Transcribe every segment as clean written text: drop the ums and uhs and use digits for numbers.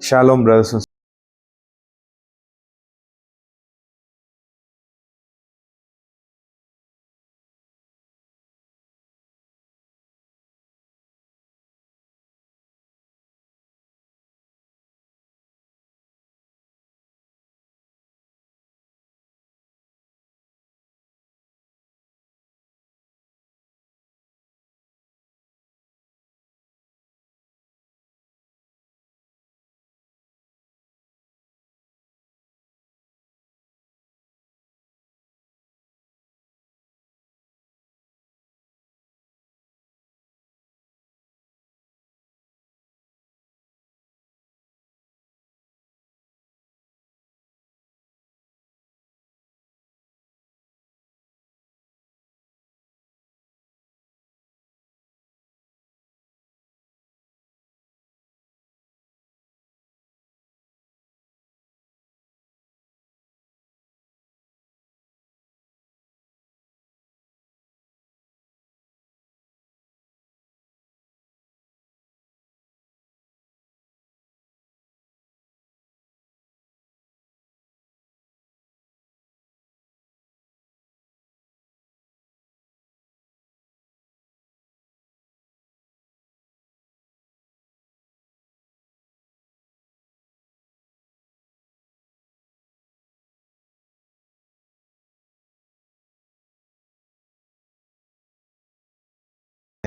Shalom, brothers and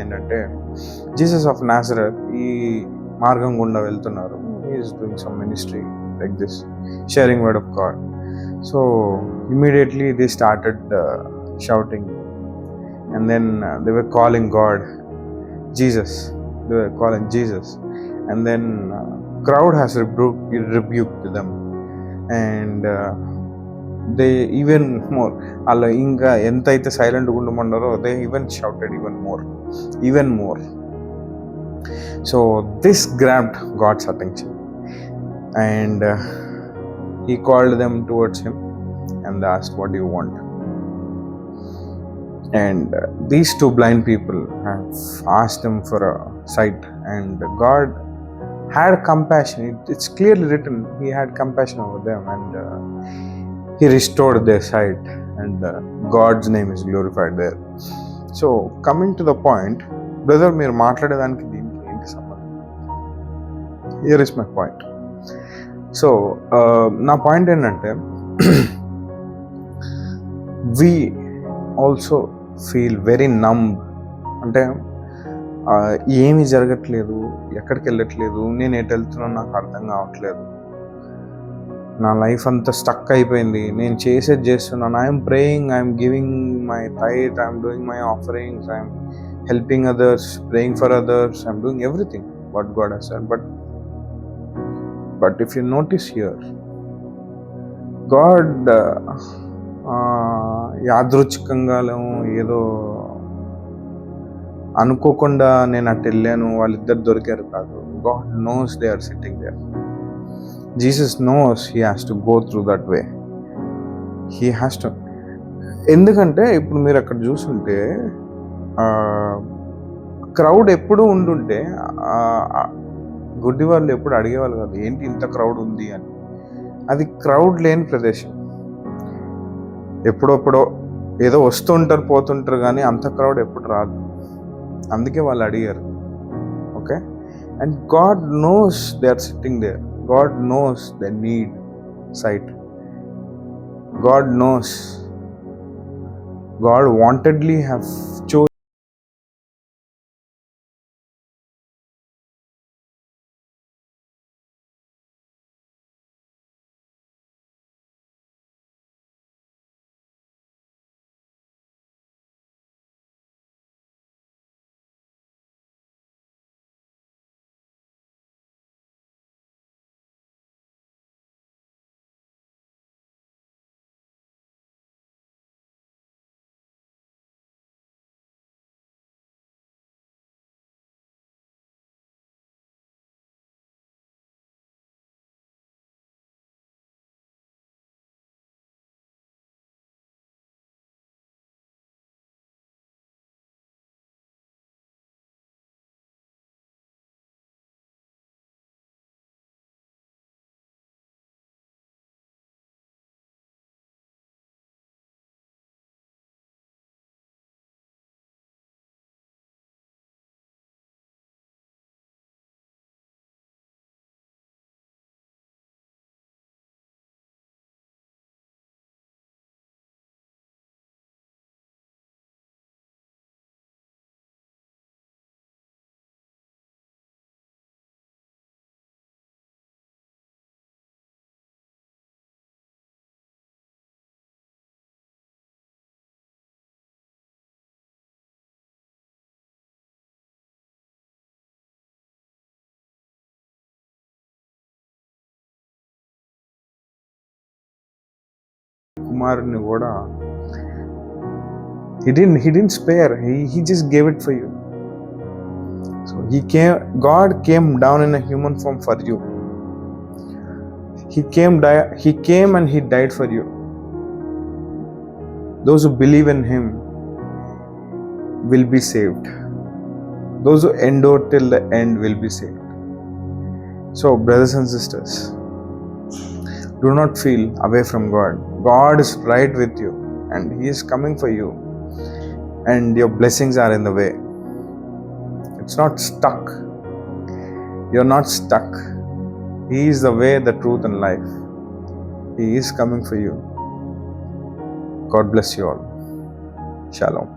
ఏంటంటే Jesus of నాజరత్ ఈ మార్గం గుండా వెళ్తున్నారు. Is doing some ministry like this, sharing word of God. So immediately they started shouting and then they were calling God Jesus. They were calling Jesus, and then crowd has rebuked them, and they even more అలా ఇంకా ఎంతైతే సైలెంట్గా ఉండమన్నారో they even shouted even more. So this grabbed God's attention, and he called them towards him and asked, what do you want? And these two blind people have asked him for a sight, and God had compassion. It's clearly written, he had compassion over them, and he restored their sight, and God's name is glorified there. So coming to the point, brother, మీరు మాట్లాడేదానికి దీనికి ఏంటి సంబంధం? Here is my point. So నా point ఏంటంటే we also feel very numb. అంటే ఏమీ జరగట్లేదు, ఎక్కడికి వెళ్ళట్లేదు, నేను ఎటు వెళ్తున్నాను నాకు అర్థం కావట్లేదు, నా లైఫ్ అంతా స్టక్ అయిపోయింది, నేను చేసేది చేస్తున్నాను, I'm praying, I'm giving my tithe, I'm doing my offerings, I'm helping others, praying for others, I'm doing everything what God has said. But if you notice here, God యాదృచ్ఛికంగా ఏదో అనుకోకుండా నేను అటు వెళ్ళాను, వాళ్ళిద్దరు దొరికారు కాదు. God knows they are sitting there. Jesus knows he has to go through that way. He has to. ఎందుకంటే ఇప్పుడు మీరు అక్కడ చూస్తుంటే క్రౌడ్ ఎప్పుడు ఉండుంటే గుడ్డి వాళ్ళు ఎప్పుడు అడిగేవాళ్ళు కాదు, ఏంటి ఇంత క్రౌడ్ ఉంది అని. అది క్రౌడ్ లేని ప్రదేశం. ఎప్పుడెప్పుడో ఏదో వస్తుంటారు పోతుంటారు, కానీ అంత క్రౌడ్ ఎప్పుడు రాదు. అందుకే వాళ్ళు అడిగారు. Okay, and God knows they are sitting there. God knows they need sight. God knows. God wantedly have chose కుమారుని కూడా he didn't spare. He just gave it for you. So God came down in a human form for you. He came and he died for you. Those who believe in him will be saved. Those who endure till the end will be saved. So brothers and sisters, do not feel away from God. God is right with you and he is coming for you, and your blessings are in the way. It's not stuck. You're not stuck. He is the way, the truth and life. He is coming for you. God bless you all. Shalom.